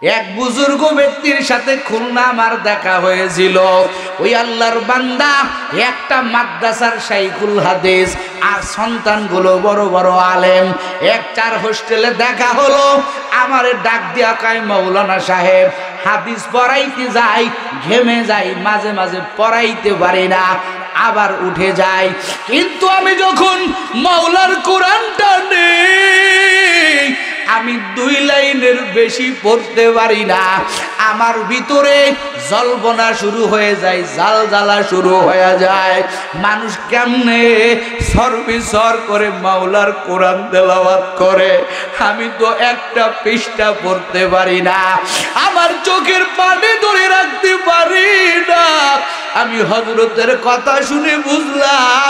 এক বুজুর্গ ব্যক্তির সাথে খুলনা আমার দেখা হয়েছিল। ওই আল্লাহর বান্দা একটা মাদ্রাসার শাইখুল হাদিস, আর সন্তানগুলো বড় বড় আলেম। এক 4 হোস্টেলে দেখা হলো। আমারে ডাক দিয়া কয়, মাওলানা সাহেব হাদিস পড়াইতে যাই, ঘেমে যাই, মাঝে মাঝে পড়াইতে পারি না, আবার উঠে যায়। কিন্তু আমি যখন মাওলার কোরআনটা নেই, আমি 2 লাইনের বেশি পড়তে পারি না। আমার ভিতরে জল্পনা শুরু হয়ে যায়, জালজালা শুরু হয়ে যায়। মানুষ কেমনে সর্বিসর করে মাওলার কোরআন তেলাওয়াত করে, আমি তো একটা পৃষ্ঠা পড়তে পারি না। আমার চোখের পানি ধরে রাখতে পারি না। আমি হযরতের কথা শুনে বুঝলাম,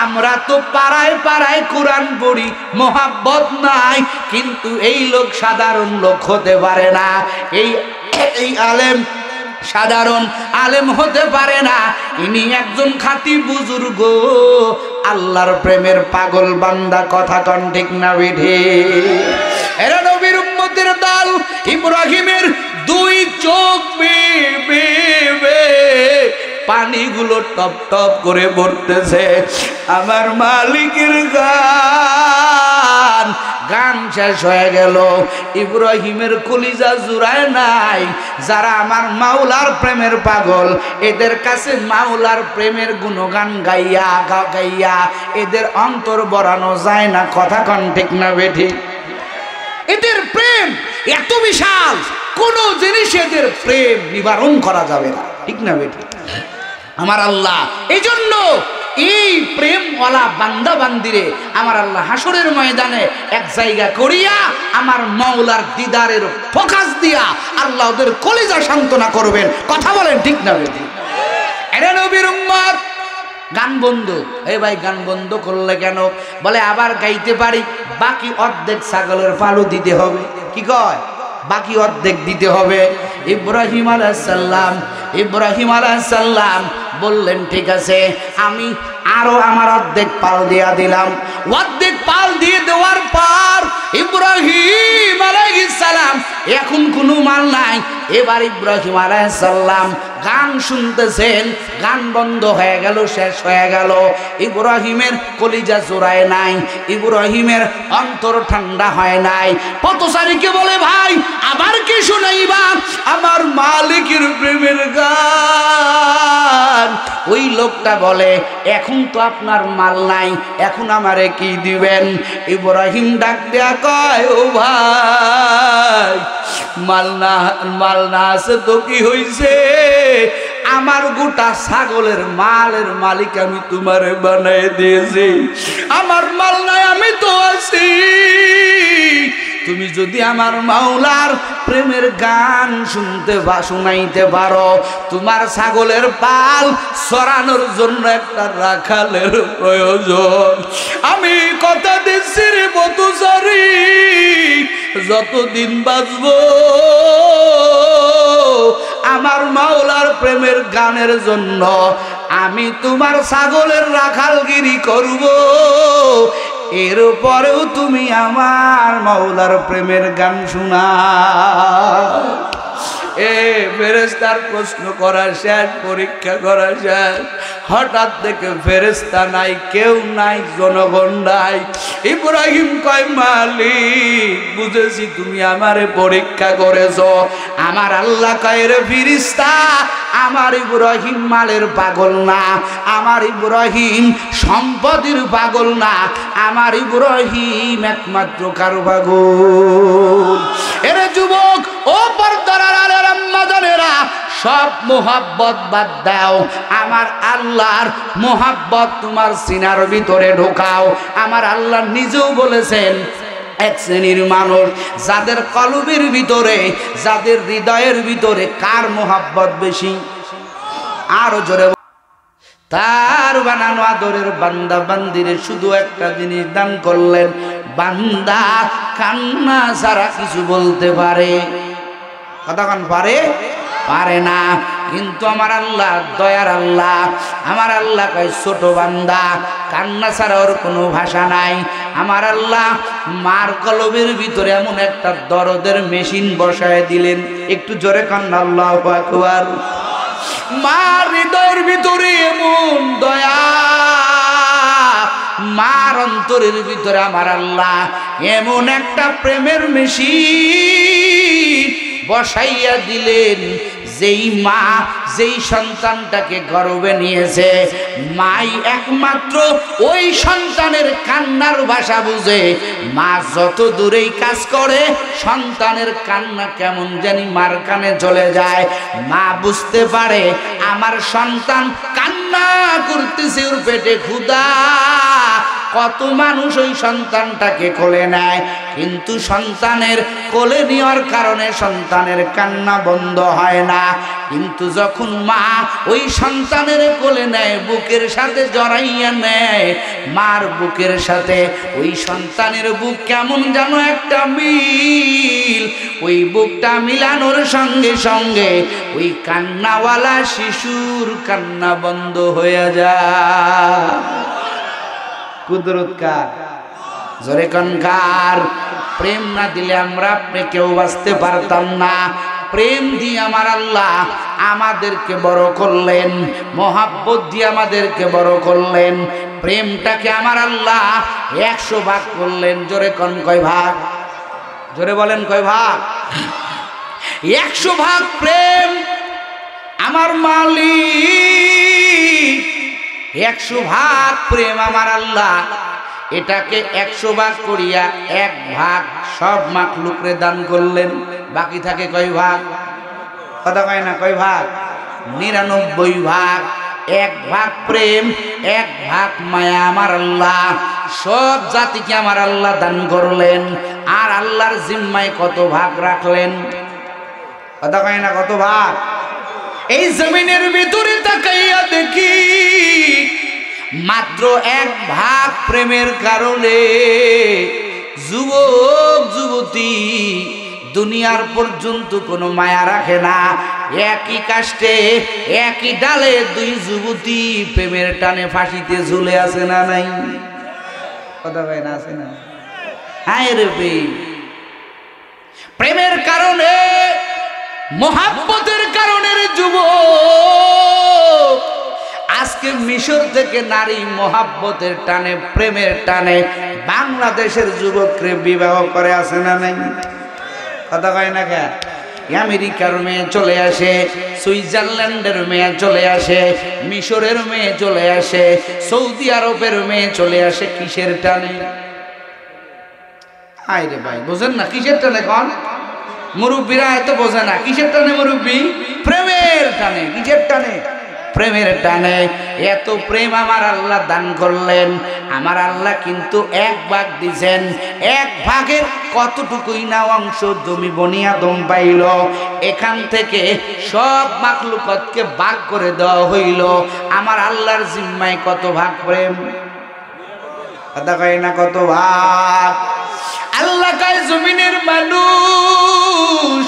আমরা তো পাড়ায় পাড়ায় কোরআন পড়ি, মোহাব্বত নাই, কিন্তু এই লোক সাধারণ লোক হতে পারে না। এই আলেম সাধারণ আলেম হতে পারে না। ইনি একজন খাঁটি বুজুর্গ, আল্লাহর প্রেমের পাগল বান্দা। কথা কন ঠিক না বেঠে? এরা নবীর উম্মতের দল। ইব্রাহিমের 2 চোখ বেয়ে পানিগুলো টপ টপ করে পড়তেছে। আমার মালিকের গান শেষ হয়ে গেল। ইব্রাহিমের কলিজা জুড়ায় নাই। যারা আমার মাওলার প্রেমের পাগল, এদের কাছে মাওলার প্রেমের গুণগান গাইয়া গাইয়া এদের অন্তর বরানো যায় না। কথা কন ঠিক না বেঠি? এদের প্রেম এত বিশাল, কোন জিনিস এদের প্রেম নিবারণ করা যাবে না। ঠিক না বেঠি? আমার আল্লাহ এই জন্য এই প্রেমওয়ালা বান্দা বান্দিরে আমার আল্লাহ হাসরের ময়দানে এক জায়গা করিয়া আমার মাওলার দিদারের ফোকাস দিয়া আল্লাহ ওদের কলিজা সান্ত্বনা করবেন। কথা বলেন ঠিক না বেঠি? এরা নবীর উম্মত। গান বন্ধ। এই ভাই গান বন্ধ করলে কেন? বলে আবার গাইতে পারি, বাকি অর্ধেক ছাগলের পালু দিতে হবে। কি কয়? বাকি অর্ধেক দিতে হবে। ইব্রাহিম আলাইহিস সালাম বললেন, ঠিক আছে, আমি আরো আমার অর্ধেক পাল দিয়া দিলাম। অর্ধেক পাল দিয়ে দেওয়ার পর ইব্রাহিম আলাইহিস সালাম এখন কোনো মাল নাই। এবার ইব্রাহিম আলাইহিস সালাম গান শুনতেছেন, গান বন্ধ হয়ে গেল, শেষ হয়ে গেল। ইব্রাহিমের কলিজা জোড়ায় নাই, ইব্রাহিমের অন্তর ঠান্ডা হয় নাই। পথচারীকে বলে, ভাই আবার কি শুনাইবা? আমার মালিকের প্রেমের গান। ওই লোকটা বলে, এখন তো আপনার মাল নাই, এখন আমারে কি দিবেন? ইব্রাহিম ডাক দেয়া কয়, ও ভাই মাল না আছে তো কি হইছে? আমার গোটা ছাগলের মালের মালিক আমি তোমারে বানাই দিয়েছি। আমার মাল নাই, আমি তো আছি। তুমি যদি আমার মাওলার প্রেমের গান শুনাইতে পারো, তোমার ছাগলের পাল সরানোর জন্য একটা রাখালের প্রয়োজন। আমি কথা দিচ্ছি রে পথচারী, যতদিন বাঁচবো আমার মাওলার প্রেমের গানের জন্য আমি তোমার ছাগলের রাখালগিরি করব। এরপরেও তুমি আমার মাওলার প্রেমের গান শোনা। ফেরেশতার প্রশ্ন করা শেষ, পরীক্ষা করা শেষ। হঠাৎ থেকে ফেরেশতা নাই, কেউ নাই, জনগণ নাই। ইব্রাহিম কয়, মালিক বুঝেছি তুমি আমারে পরীক্ষা করেছ। আমার আল্লাহ কয়, রে ফেরেশতা, আমার ইব্রাহিম মালের পাগল না, আমার ইব্রাহিম সম্পদের পাগল না, আমার ইব্রাহিম একমাত্র কারো পাগল। এরে যুবক, ও পর্দার আড়ালের আম্মাজানেরা, সব মোহাব্বত বাদ দাও, আমার আল্লাহর মোহাব্বত তোমার সিনার ভিতরে ঢোকাও। আমার আল্লাহ নিজেও বলেছেন, এক শ্রেণীর মানুষ যাদের কলবের ভিতরে, যাদের হৃদয়ের ভিতরে কার মোহাব্বত বেশি? আরো জোরে, তার বানানো আদরের বান্দা বান্দিরে শুধু একটা জিনিস দান করলেন, বান্দা কান্না ছাড়া কিছু বলতে পারে। কতক্ষণ পারে? পারে না। কিন্তু আমার আল্লাহ দয়ার আল্লাহ, আমার আল্লাহ কয় ছোট বান্দা, কান্না ছাড়া ওর কোনো ভাষা নাই। আমার আল্লাহ মার কলবের ভিতরে এমন একটা দরদের মেশিন বসায় দিলেন। একটু জোরে কান্না আল্লাহু আকবার। মার হৃদয়ের ভিতরে এমন দয়া, মার অন্তরের ভিতরে আমার আল্লাহ এমন একটা প্রেমের মেশিন বসাইয়া দিলেন, যেই মা যেই সন্তানটাকে গর্ভে নিয়েছে, মাই একমাত্র ওই সন্তানের কান্নার ভাষা বুঝে। মা যত দূরেই কাজ করে, সন্তানের কান্না কেমন জানি মার কানে চলে যায়। মা বুঝতে পারে আমার সন্তান কান্না করতেছে, ওর পেটে ক্ষুধা। কত মানুষ ওই সন্তানটাকে কোলে নেয়, কিন্তু সন্তানের কোলে নেওয়ার কারণে সন্তানের কান্না বন্ধ হয় না। কিন্তু যখন মা ওই সন্তানের কোলে নেয়, বুকের সাথে জড়াইয়া নেয়, মার বুকের সাথে ওই সন্তানের বুক কেমন যেন একটা মিল। ওই বুকটা মিলানোর সঙ্গে সঙ্গে ওই কান্নাওয়ালা শিশুর কান্না বন্ধ হয়ে যায়। কুদরত কার? জোরে কার? প্রেম না দিলে আমরা আপনি কেউ বাঁচতে পারতাম না। প্রেম দিয়ে আমার আল্লাহ আমাদেরকে বড় করলেন, মহাব্বত দিয়ে আমাদেরকে বড় করলেন। প্রেমটাকে আমার আল্লাহ 100 ভাগ করলেন। জোরে কয় ভাগ? জোরে বলেন কয় ভাগ? 100 ভাগ প্রেম আমার মালিক, 100 ভাগ প্রেম আমার আল্লাহ। এটাকে 100 ভাগ করিয়া 1 ভাগ সব মাখলুকরে দান করলেন। বাকি থাকে কয় ভাগ? কথা কয় না, কয় ভাগ? 99 ভাগ। 1 ভাগ প্রেম, 1 ভাগ মায়া আমার আল্লাহ সব জাতিকে আমার আল্লাহ দান করলেন। আর আল্লাহর জিম্মায় কত ভাগ রাখলেন? কথা কয় না, কত ভাগ? এই জমিনের ভিতরে তাকাইয়া দেখি, মাত্র 1 ভাগ প্রেমের কারণে যুবক যুবতী দুনিয়ার পর্যন্ত কোনো মায়া রাখে না। একই কাষ্টে একই ডালে 2 যুবতী প্রেমের টানে ফাঁসিতে ঝুলে আছে না নাই? কথা কয় না, আছে না? হায় রে প্রেমের কারণে, মোহাব্বতের কারণে রে যুবক আজকে মিশর থেকে নারী মোহাব্বতের টানে, প্রেমের টানে বাংলাদেশের যুবকরে বিবাহ করে আছে না নাই? কথা কয় না কে? আমেরিকার মেয়ে চলে আসে, সুইজারল্যান্ডের মেয়ে চলে আসে, মিশরের মেয়ে চলে আসে, সৌদি আরবের মেয়ে চলে আসে। কিসের টানে? হায় রে ভাই, বোঝেন না কিসের টানে? কোন মুরব্বীরা এত বোঝে না কিসের টানে? মুরব্বী প্রেমের টানে। কিসের টানে? প্রেমের টানে। এত প্রেম আমার আল্লাহ দান করলেন। আমার আল্লাহ কিন্তু 1 ভাগ দিয়েছেন। 1 ভাগের কতটুকুই না অংশ জমি বনি আদম পাইল। এখান থেকে সব মাখলুকতকে ভাগ করে দেওয়া হইল। আমার আল্লাহর জিম্মায় কত ভাগ প্রেম? কথা কয় না, কত ভাগ? আল্লাহ কয় জমিনের মানুষ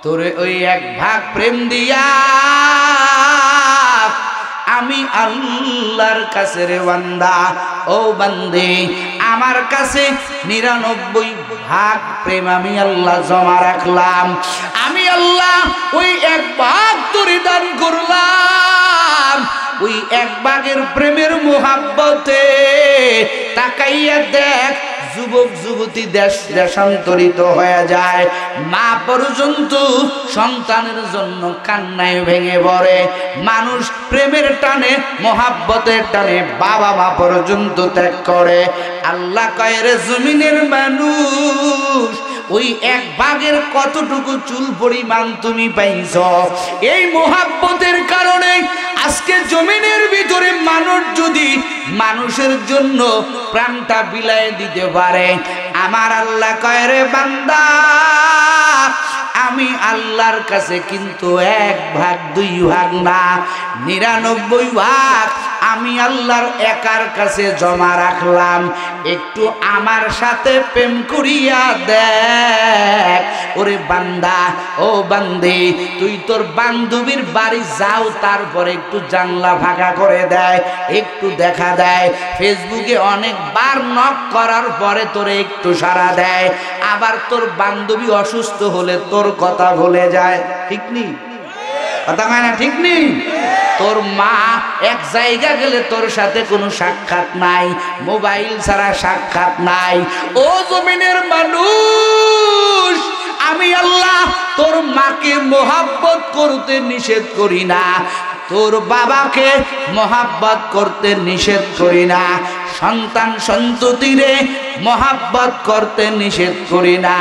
তোরে ওই 1 ভাগ প্রেম দিয়া আমি আল্লাহর কাছে রে বান্দা, ও বান্দে, আমার কাছে 99 ভাগ প্রেম আমি আল্লাহ জমা রাখলাম। আমি আল্লাহ ওই 1 ভাগ তোরে দান করলাম। ওই 1 ভাগের প্রেমের মোহাব্বতে তাকাইয়া দেখ, যুবক যুবতী দেশান্তরিত হয়ে যায়। মা পর্যন্ত সন্তানের জন্য কান্নায় ভেঙে পড়ে। মানুষ প্রেমের টানে, মোহাব্বতের টানে বাবা মা পর্যন্ত ত্যাগ করে। আল্লাহ কয় রে জমিনের মানুষ, ওই 1 ভাগের কতটুকু চুল পরিমাণ তুমি পাইছ? এই মোহাব্বতের কারণে আজকে জমিনের ভিতরে মানুষ যদি মানুষের জন্য প্রাণটা বিলায় দিতে পারে, আমার আল্লাহ কয় রে বান্দা, আমি আল্লাহর কাছে কিন্তু 1 ভাগ 2 ভাগ না, 99 ভাগ আমি আল্লাহর একার কাছে জমা রাখলাম, একটু আমার সাথে প্রেম করিয়া দেখ। ওরে বান্দা, ও বান্দি, তুই তোর বান্ধবীর বাড়ি যাও, তারপরে একটু জানলা ফাঁকা করে দেয়, একটু দেখা দেয়। ফেসবুকে অনেকবার নক করার পরে তোরে একটু সাড়া দেয়। আবার তোর বান্ধবী অসুস্থ হলে তোর কথা ভুলে যায়। ঠিক নেই কথা হয় না? ঠিক নেই? তোর মা এক জায়গা গেলে তোর সাথে কোনো সাক্ষাৎ নাই, মোবাইল ছাড়া সাক্ষাৎ নাই। ও জমিনের মানুষ, আমি আল্লাহ তোর মাকে মোহাব্বত করতে নিষেধ করি না, তোর বাবাকে মোহাব্বত করতে নিষেধ করি না, সন্তান সন্ততিরে মোহাব্বত করতে নিষেধ করি না।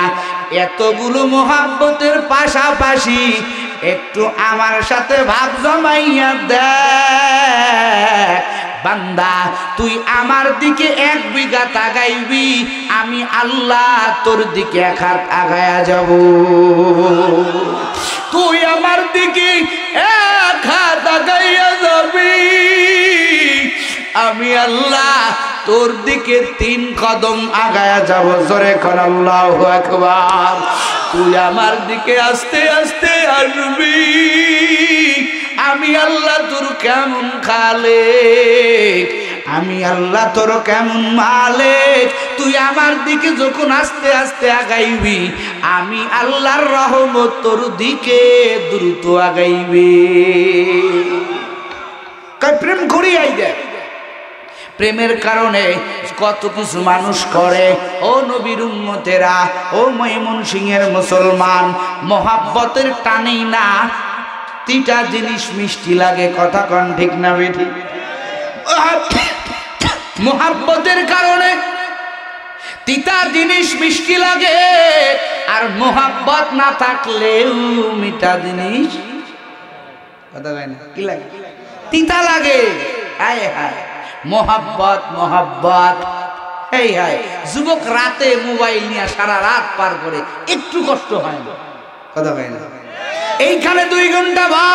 এতগুলো মোহাব্বতের পাশাপাশি একটু আমার সাথে ভাব জমাইয়া দেখ। বান্দা, তুই আমার দিকে 1 বিঘা তাকাইবি, আমি আল্লাহ তোর দিকে 1 হাত আগায়া যাব। তুই আমার দিকে 1 হাত আগাইয়া যাবি, আমি আল্লাহ তোর দিকে 3 কদম আগায়া যাব। জোরে কর আল্লাহু আকবার। তুই আমার দিকে আস্তে আস্তে আসবি, আমি আল্লাহ তোর কেমন খালেক, আমি আল্লাহ তোর কেমন মালিক। তুই আমার দিকে যখন আস্তে আস্তে আগাইবি, আমি আল্লাহর রহমত তোর দিকে দ্রুত আগাইবি। প্রেম করিয়াই দে। প্রেমের কারণে কত কিছু মানুষ করে। ও নবীর উম্মতেরা, ও ময়মনসিংহের মুসলমান, মোহাব্বতের টানেই না 3টা জিনিস মিষ্টি লাগে। কথা কন ঠিক না বেঠি? মোহাব্বতের কারণে 3টা জিনিস মিষ্টি লাগে, আর মোহাব্বত না থাকলেও মিঠা জিনিস কথা কয় না কি লাগে? তিতা লাগে। হায় হায়, মোহাব্বত মোহাব্বত। এই হায়, যুবক রাতে মোবাইল নিয়ে সারা রাত পার করে, একটু কষ্ট হয় না? কথা কয় না? এইখানে 2 ঘন্টা বা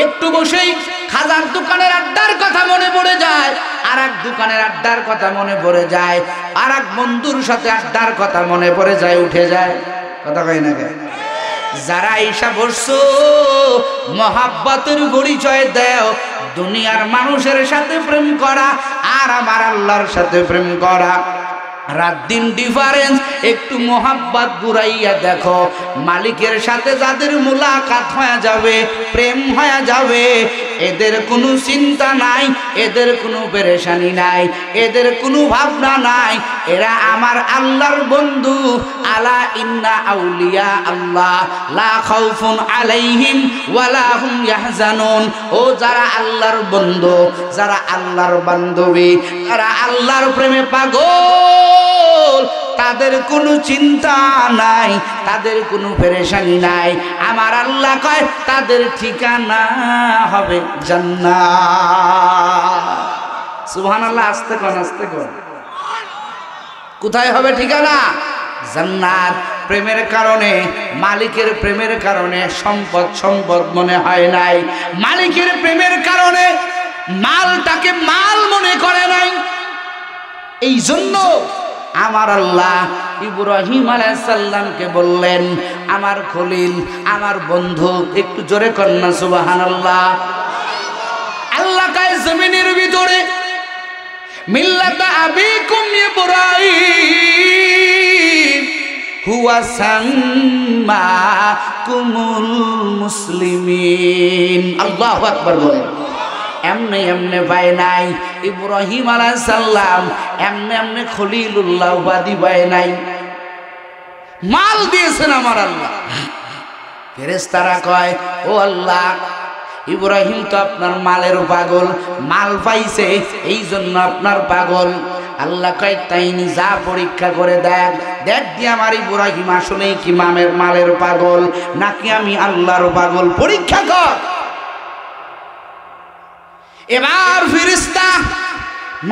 একটু বসেই খাজার দোকানের আড্ডার কথা মনে পড়ে যায়, আর এক দোকানের আড্ডার কথা মনে পড়ে যায়, আর এক বন্ধুর সাথে আড্ডার কথা মনে পড়ে যায়, উঠে যায়। কথা কয় না? যারা ঈশা বসছো, মোহাব্বতের পরিচয় দেও, দুনিয়ার মানুষের সাথে প্রেম করা আর আমার আল্লাহর সাথে প্রেম করা, রাত দিন ডিফারেন্স। একটু মোহাব্বত ঘুরাইয়া দেখো, মালিকের সাথে যাদের মুলাকাত হয়ে যাবে, প্রেম হয়ে যাবে, এদের কোনো চিন্তা নাই, এদের কোনো পেরেশানি নাই, এদের কোনো ভাবনা নাই, এরা আমার আল্লাহর বন্ধু। আলা ইন্না আউলিয়া আল্লাহ লা খাউফুন আলাইহিম ওয়ালা হুম ইয়াহজানুন। ও যারা আল্লাহর বন্ধু, যারা আল্লাহর বান্ধবী, যারা আল্লাহর প্রেমে পাগল, তাদের কোনো চিন্তা নাই, তাদের কোনো পেরেশানি নাই। আমার আল্লাহ কয় তাদের ঠিকানা হবে জান্নাত। সুবহানাল্লাহ। আস্তে কোন, আস্তে কোন। কোথায় হবে ঠিকানা? জান্নাত। প্রেমের কারণে, মালিকের প্রেমের কারণে সম্পদ সম্পদ মনে হয় নাই, মালিকের প্রেমের কারণে মালটাকে মাল মনে করে নাই। এই জন্য আমার আল্লাহ ইব্রাহিম আলাইহিস সালামকে বললেন, আমার খলিল, আমার বন্ধু। একটু জোরে কন্যা সুবহানাল্লাহ। আল্লাহ কয় জমিনের ভিতরে মিল্লাতা আবিকুম ইব্রাহিম হুয়া সাম্মাকুমুল মুসলিমিন। আল্লাহু আকবার বলেন। এমনে এমনে পায় নাই ইব্রাহিম আলাইহিস সালাম, এমনে এমনে খলিলুল্লাহ উপাধি পায় নাই, মাল দিয়েছেন আমার আল্লাহ। ফেরেশতারা কয়, ও আল্লাহ, ইব্রাহিম তো আপনার মালের পাগল, মাল পাইছে এই জন্য আপনার পাগল। আল্লাহ কয়, তাই নি, যা পরীক্ষা করে দেখ, দেখ দিয়ে আমার ইব্রাহিম আসলেই কি মালের পাগল নাকি আমি আল্লাহর পাগল, পরীক্ষা কর। এবার ফেরেশতা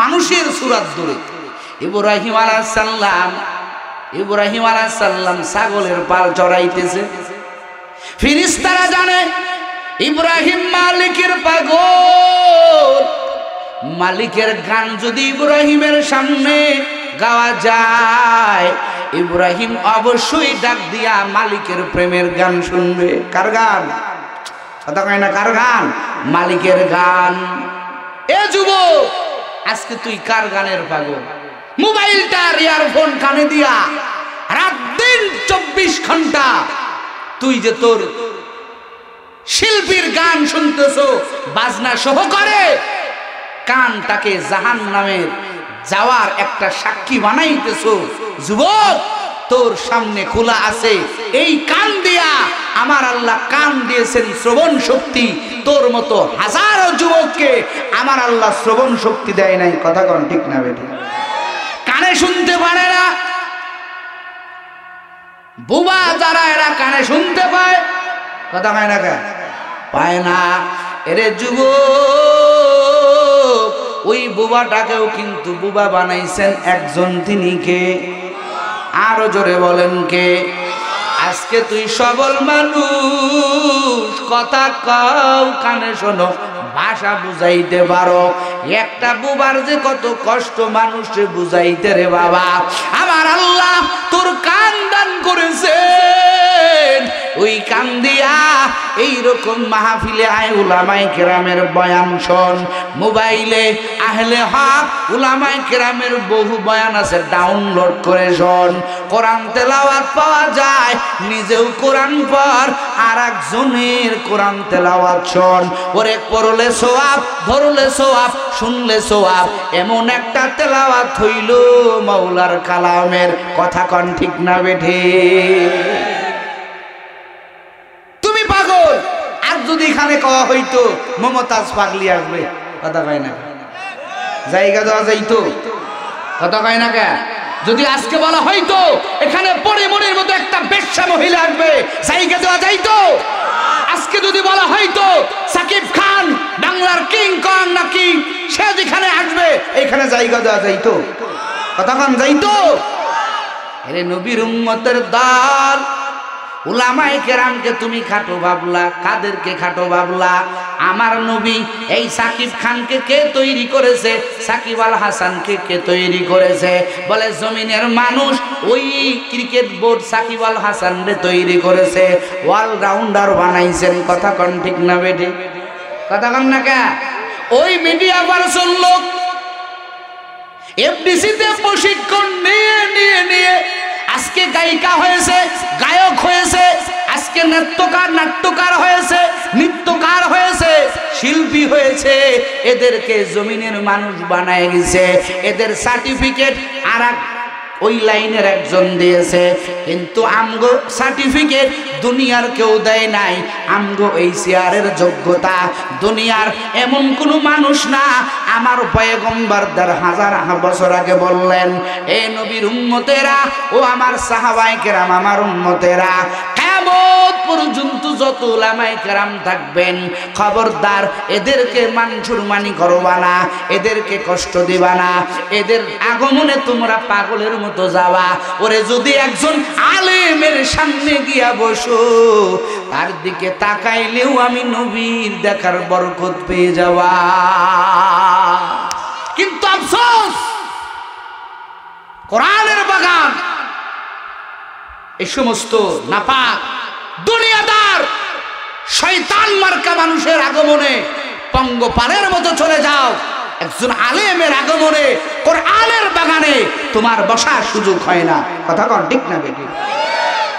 মানুষের সূরত ধরে ইব্রাহিম আলাইহিস সালাম ছাগলের পাল চড়াইতেছে। ফেরেশতারা জানে ইব্রাহিম মালিকের পাগল, মালিকের গান যদি ইব্রাহিমের সামনে গাওয়া যায়, ইব্রাহিম অবশ্যই ডাক দিয়া মালিকের প্রেমের গান শুনবে। কার গান? কথা কয় না, কার গান? মালিকের গান। এ যুবক, আজকে তুই কার গানের পাগল? মোবাইলটার ইয়ারফোন কানে দিয়া রাত দিন 24 ঘন্টা তুই যে তোর শিল্পীর গান শুনতেছো বাজনা সহকারে, কানটাকে জাহান্নামের যাওয়ার একটা সাক্ষী বানাইতেছো। যুবক, তোর সামনে খোলা আছে এই কান দিয়া। আমার আল্লাহ কান দিয়েছেন শ্রবণ শক্তি, তোর মতো হাজারো যুবককে আমার আল্লাহ শ্রবণ শক্তি দেয় নাই। কথা কোন ঠিক না বেটি? কানে শুনতে পারে না। বুবা যারা, এরা কানে শুনতে পায়, কথা হয় না, কে পায় না? এরে যুবক, ওই বুবাটাকেও কিন্তু বুবা বানাইছেন একজন, তিনি কে? আরো জোরে বলেন কে? আজকে তুই সবল মানুষ, কথা কও, কানে শোনো, ভাষা বুঝাইতে পারো। একটা বুবার যে কত কষ্ট মানুষে বুঝাইতে রে বাবা। আমার আল্লাহ তোর কান দান করেছেন, ওই কান দিয়া এইরকম মাহফিলে আয় উলামায়ে কেরামের বয়ান শোন। মোবাইলে আহলে হক উলামায়ে কেরামের বহু বয়ান আছে, ডাউনলোড করে শোন। কোরআন তেলাওয়াত পাওয়া যায়, নিজেও কোরআন পড়, আর একজনের কোরআন তেলাওয়াত শোন। ওরে পড়লে সওয়াব, ধরলে সওয়াব, শুনলে সওয়াব, এমন একটা তেলাওয়াত হইল মাওলার কালামের। কথা কন ঠিক না বেঠে? তুমি পাগল। আর যদি এখানে কওয়া হইতো মমতাজ পাগলি আসবে, কথা কয় না, জায়গা দেওয়া যাইতো, কথা কয় না কে? যদি আজকে বলা হয়তো এখানে পরিমণির মতো একটা বেশ্যা মহিলা আসবে, জায়গা দেওয়া যাইতো? আজকে যদি বলা হয়তো সাকিব খান বাংলার কিং কং নাকি, সে যেখানে আসবে এখানে জায়গা দেওয়া যাইতো? কথা কন যাইতো? আরে নবীর উম্মতের দল উলামায়ে কেরামকে তুমি খাটো ভাবলা। কাদেরকে খাটো ভাবলা? আমার নবী এই সাকিব খানকে কে তৈরি করেছে? সাকিব আল হাসানকে কে তৈরি করেছে? বলে জমিনের মানুষ ওই ক্রিকেট বোর্ড সাকিব আল হাসানরে তৈরি করেছে, অলরাউন্ডার বানাইছেন। কথা কন ঠিক না বেটি? কথা কন না কে? ওই মিডিয়া পার্সন লোক এফডিসিতে প্রশিক্ষণ নিয়ে নিয়ে নিয়ে আজকে গায়িকা হয়েছে, গায়ক হয়েছে, আজকে নাট্যকার হয়েছে, নৃত্যকার হয়েছে, শিল্পী হয়েছে। এদেরকে জমিনের মানুষ বানায় গেছে। এদের সার্টিফিকেট আর ওই লাইনের একজন দিয়েছে, কিন্তু আমগো সার্টিফিকেট দুনিয়ার কেউ দেয় নাই। আমগো এই চেয়ারের যোগ্যতা দুনিয়ার এমন কোনো মানুষ না। আমার পয়গম্বর ১০০০ বছর আগে বললেন, এ নবীর উম্মতেরা ও আমার সাহাবায়ে কেরাম, আমার উম্মতেরা, কিয়ামত পর্যন্ত যত উলামায়ে কেরাম থাকবেন, খবরদার এদেরকে মানসুরমানি করবা না, এদেরকে কষ্ট দিবা না, এদের আগমনে তোমরা পাগলের মতো যাওয়া। ওরে যদি একজন আলেমের সামনে গিয়া বসো, তার দিকে তাকাইলেও আমি নবীর দেখার বরকত পেয়ে যাওয়া। কিন্তু আফসোস, কোরআনের বাগান এই সমস্ত নাপাক দুনিয়াদার শয়তান মার্কা মানুষের আগমনে পঙ্গপালের মতো চলে যাও। একজন আলেমের আগমনে কোরআনের বাগানে তোমার বসার সুযোগ হয় না। কথা কন ঠিক না বেটি?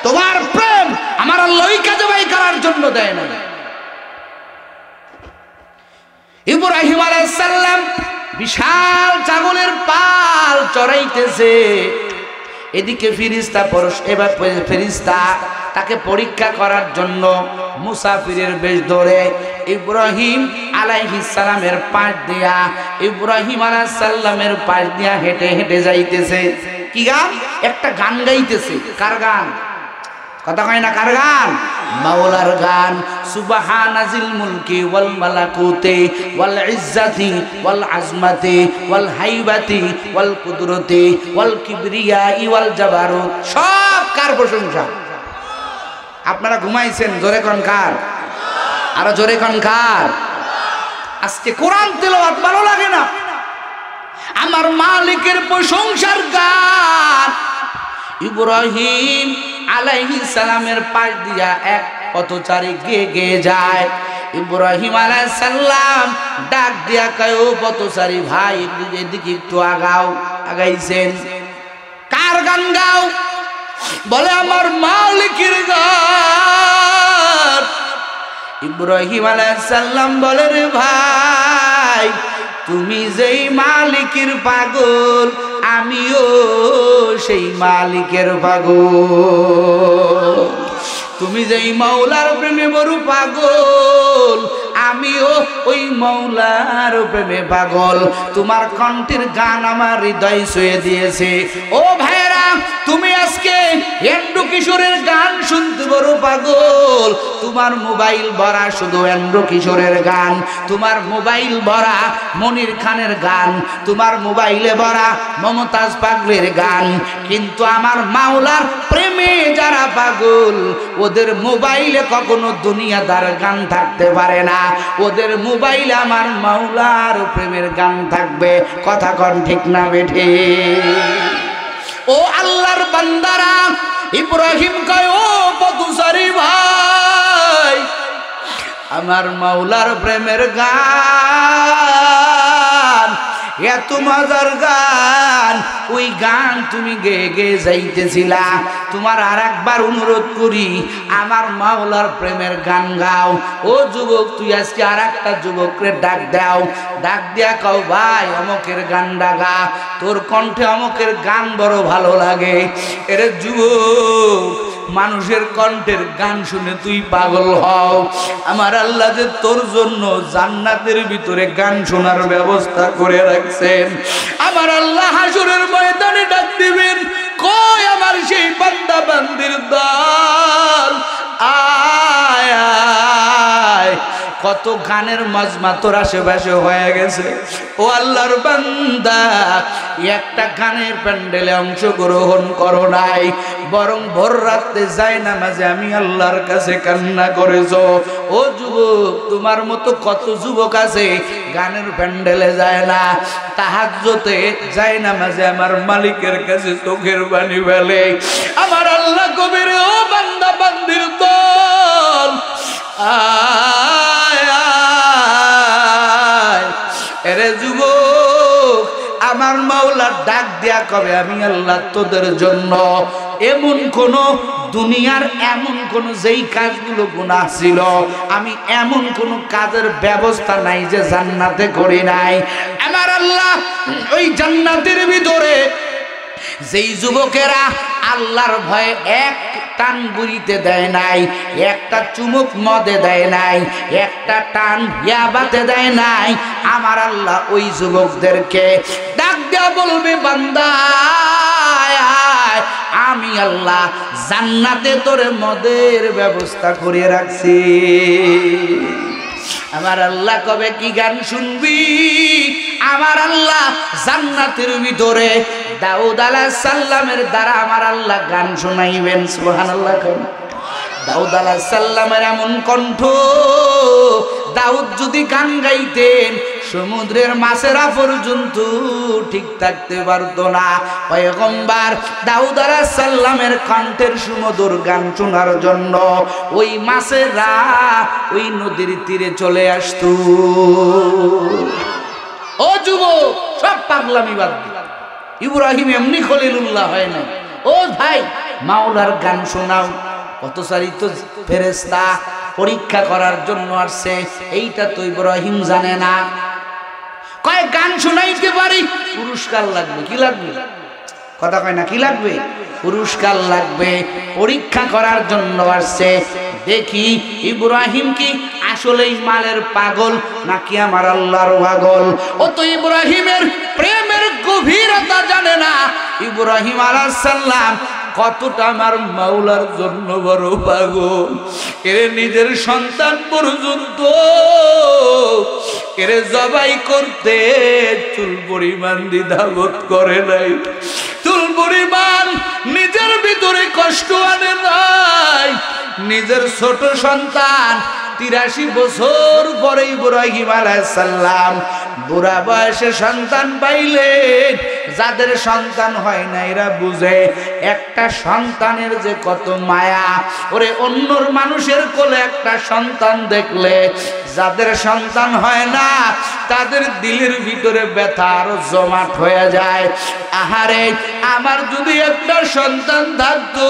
তোমার প্রেম আমার আল্লাহ ওই কাজে ব্যয় করার জন্য দেয় না। ইব্রাহিম আলাইহিস সালাম বিশাল ছাগলের পাল চড়াইতেছে, এদিকে ফেরেশতা এবার ফেরেশতা তাকে পরীক্ষা করার জন্য মুসাফিরের বেশ ধরে ইব্রাহিম আলাইহিস সালামের পাশ দিয়া, ইব্রাহিম আলাইহিস সালামের পাশ দিয়া হেঁটে হেঁটে যাইতেছে। কি গান? একটা গান গাইতেছে। কার গান? কথা কয় না, কার গান? মাওলার গান। সুবহানাজিল মুলকি ওয়াল মালাকুতি ওয়াল ইজ্জাতি ওয়াল আজমাতি ওয়াল হাইবাতি ওয়াল কুদরতি ওয়াল কিবরিয়াই ওয়াল জাবারুত। সব কার প্রশংসা? আপনারা ঘুমাইছেন, জোরে কোন কার? আরো জোরে কোন কার? আজকে কোরআন তেলাওয়াত ভালো লাগে না, আমার মালিকের প্রশংসার গান ইব্রাহিম আলাইহিস সালামের পাশ দিয়া এক পথচারী গেয়ে গেয়ে যায়। ইব্রাহিম আলাইহিস সালাম ডাক দিয়া কয়, ও পথচারী ভাই, এদিকে একটু আগাও। আগাইছেন, কার গান গাও? বলে আমার মালিকের গান। ইব্রাহিম আলাইহিস সালাম বলে, রে ভাই, তুমি যেই মালিকের পাগল, আমিও সেই মালিকের পাগল। তুমি যেই মাওলার প্রেমে বড় পাগল, আমিও ওই মাওলার প্রেমে পাগল। তোমার কণ্ঠের গান আমার হৃদয় ছুঁয়ে দিয়েছে। ও ভাইরা, তুমি আজকে এন্ড্রু কিশোরের গান শুনতে বড় পাগল, তোমার মোবাইল ভরা শুধু এন্ড্রু কিশোরের গান, তোমার মোবাইল ভরা মনির খানের গান, তোমার মোবাইলে ভরা মমতাজ পাগলের গান। কিন্তু আমার মাওলার প্রেমে যারা পাগল, ওদের মোবাইলে কখনো দুনিয়াদার গান থাকতে পারে না, ওদের মোবাইলে আমার মাওলার প্রেমের গান থাকবে। কথা কন ঠিক না বেঠে? ও আল্লাহর বান্দারা, ইব্রাহিম কয়, ও পথচারী ভাই, আমার মাওলার প্রেমের গান এত মজার গান, ওই গান তুমি গেয়ে গেয়ে যাইতেছিলা। তোমার আর একবার অনুরোধ করি, আমার মাওলার প্রেমের গান গাও। ও যুবক, তুই আজকে আর একটা যুবকরে ডাক দাও, ডাক দিয়া কও, ভাই অমকের গান ডাগা, তোর কণ্ঠে অমকের গান বড় ভালো লাগে। এরে যুবক, মানুষের কণ্ঠের গান শুনে তুই পাগল হও, আমার আল্লাহ যে তোর জন্য জান্নাতের ভিতরে গান শোনার ব্যবস্থা করে রাখছেন। আমার আল্লাহ হাসরের ময়দানে ডাক দিবেন, কই আমার সেই বান্দা বান্দির দল, আয় আয়। কত গানের মজমা তোর আশেপাশে হয়ে গেছে। ও আল্লাহর বান্দা, একটা গানের প্যান্ডেলে অংশগ্রহণ করো নাই, বরং ভোর রাতে যায় না মাঝে আমি আল্লাহর কাছে কান্না করেছো। ও যুবক, তোমার মতো কত যুবক আছে গানের প্যান্ডেলে যায় না, তাহাজ্জুদে যায় না মাঝে আমার মালিকের কাছে চোখের পানি ফেলে। আমার আল্লাহ কবির, ও বান্দা বান্দির দল, আয় আয়। এরে যুবক, আমার মাওলা ডাক দিয়া কবে, আমি আল্লাহ তোদের জন্য এমন কোন দুনিয়ার এমন কোন যেই কাজগুলো গুনাহ ছিল, আমি এমন কোন কাজের ব্যবস্থা নাই যে জান্নাতে করি নাই। আমার আল্লাহ ওই জান্নাতের ভিতরে যেই যুবকেরা আল্লাহর ভয়ে এক টান বুড়িতে দেয় নাই, একটা চুমুক মদে দেয় নাই, একটা টান ইয়াবাতে দেয় নাই, আমার আল্লাহ ওই যুবকদেরকে ডাক দেয়া বলবে, বান্দা আমি আল্লাহ জান্নাতে তোরে মদের ব্যবস্থা করে রাখছি। আমার আল্লাহ কবে কি গান শুনবি? আমার আল্লাহ জান্নাতের ভিতরে দাউদ আলাইহিস সালামের দ্বারা আমার আল্লাহ গান শোনাইবেন। সুবহানাল্লাহ। দাউদ আলাইহিস সালামের এমন কণ্ঠ, দাউদ যদি গান গাইতেন সমুদ্রের মাছেরা পর্যন্ত ঠিক থাকতে পারতো না। পয়গম্বর দাউদ আলাইহিস সালামের কণ্ঠের সুমধুর গান শোনার জন্য ওই মাছেরা ওই নদীর তীরে চলে আসতো। ও যুবক, সব পাগলামি বাদ দি। ইব্রাহিম এমনি খলিলুল্লাহ হয় না। ও ভাই, মাওলার গান শোনাও। পথচারী তো ফেরেশতা, পরীক্ষা করার জন্য আসছে, এইটা তো ইব্রাহিম জানে না। কয় গান শোনাইতে পারি, পুরস্কার লাগবে। কি লাগবে? কথা কয় না, কি লাগবে? পুরস্কার লাগবে। পরীক্ষা করার জন্য আসছে, দেখি ইব্রাহিম কি আসলেই মালের পাগল নাকি আমার আল্লাহর পাগল। ও তো ইব্রাহিমের প্রেমের গভীরতা জানে না। ইব্রাহিম আলাইহিস সালাম কতটা আমার মাওলার জন্য বড় পাগল। এর নিজের সন্তান পর্যন্ত এর জবাই করতে চুল পরিমাণ দ্বিধাবোধ করে নাই, চুল পরিমাণ নিজের ভিতরে কষ্ট আনে নাই। নিজের ছোট সন্তান 83 বছর পরে ইব্রাহিম আলাইহিস সালাম বুড়া বয়সে সন্তান পাইলেন। যাদের সন্তান হয় না এরা বুঝে একটা সন্তানের যে কত মায়া। ওরে অন্যর মানুষের কোলে একটা সন্তান দেখলে যাদের সন্তান হয় না তাদের দিলের ভিতরে ব্যথা আরো জমাট হয়ে যায়। আহারে আমার যদি একটা সন্তান থাকতো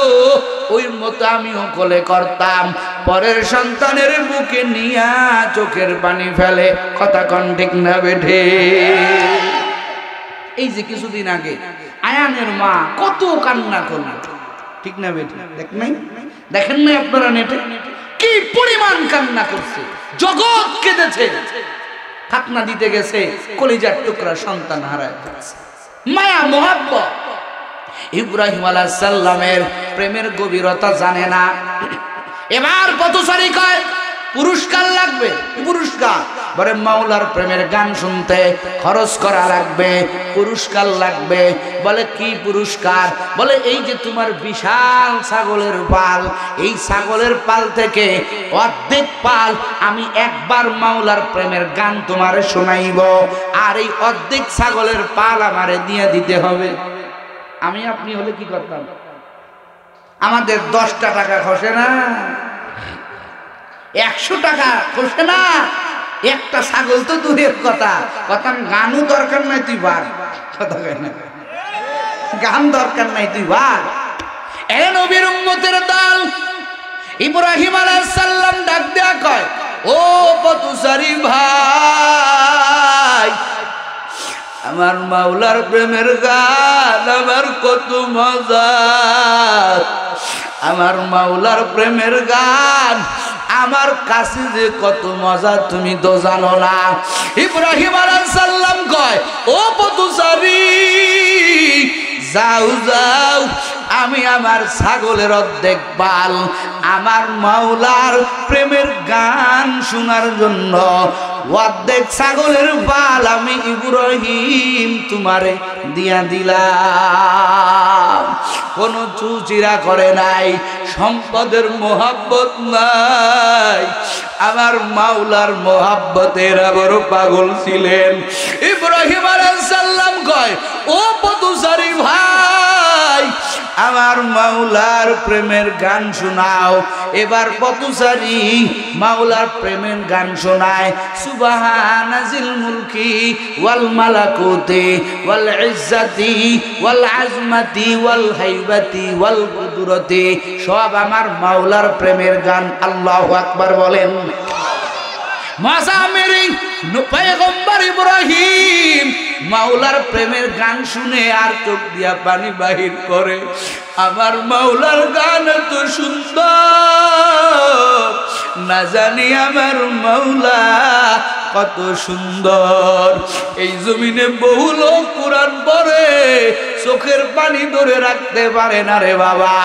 ওই মতো আমিও কোলে করতাম। পরের সন্তানের বুকে নিয়া চোখের পানি ফেলে। কথা কোন ঠিক না বেঠে? এই যে কিছুদিন আগে আয়ানের মা কত কান্না করলো, ঠিক না বেঠে? দেখেন নাই আপনারা নেটে কি পরিমাণ কান্না করছে, জগৎ কেঁদেছে। খাতনা দিতে গেছে, কলিজার টুকরা সন্তান হারায় ফেলছে। মায়া মোহাব্বত। ইব্রাহিম আলাইহিস সালামের প্রেমের গভীরতা জানে না। এবার পথচারী কয় পুরস্কার লাগবে। পুরস্কার বলে মাওলার প্রেমের গান শুনতে খরচ করা লাগবে, পুরস্কার লাগবে। বলে কি পুরস্কার? বলে এই যে তোমার বিশাল ছাগলের পাল, এই ছাগলের পাল থেকে অর্ধেক পাল আমি একবার মাওলার প্রেমের গান তোমারে শোনাইব, আর এই অর্ধেক ছাগলের পাল আমারে দিয়ে দিতে হবে। আমি আপনি হলে কি করতাম? আমাদের 10টা টাকা খসে না, 100 টাকা খসে না, একটা ছাগল তো দূরের কথা। কথা গানও দরকার নাই, তুই বার। কথা কয় না, গান দরকার নাই, তুই বার। এ নবীর উম্মতের দল ইব্রাহিম আলাইহিস সালাম ডাক দেয়া কয়, ও পথচারী ভাই, আমার মাওলার প্রেমের গান আমার কত মজা। আমার মাওলার প্রেমের গান আমার কাছে যে কত মজা তুমি তো জানো না। ইব্রাহিম আলাইহিস সালাম কয়, ও পথচারী যাও যাও, আমি আমার ছাগলের অর্ধেক পাল আমার মাওলার প্রেমের গান শোনার জন্য অর্ধেক ছাগলের পাল আমি ইব্রাহিম তোমারে দিয়া দিলাম। কোনো চুচিরা করে নাই, সম্পদের মোহাব্বত নাই, আমার মাওলার মোহাব্বতের বড় পাগল ছিলেন। ইব্রাহিম আলাইহিস সালাম কয়, ও পথচারী ভাই, আমার মাওলার প্রেমের গান শোনাও। এবার পথচারী মাওলার প্রেমের গান শোনায়। সুবহানাজিল মুলকি ওয়াল মালাকুতি ওয়াল ইজ্জাতি ওয়াল আজমাতি ওয়াল হাইবাতি ওয়াল কুদরতি, সব আমার মাওলার প্রেমের গান। আল্লাহু আকবার বলেন। মাসামেরি পয়গম্বর ইব্রাহিম মাওলার প্রেমের গান শুনে আর চোখ দিয়া পানি বাহির করে। আমার মাওলার গান এত সুন্দর, না জানি আমার মাওলা কত সুন্দর। এই জমিনে বহু লোক কোরআন পড়ে, চোখের পানি ধরে রাখতে পারে না রে বাবা।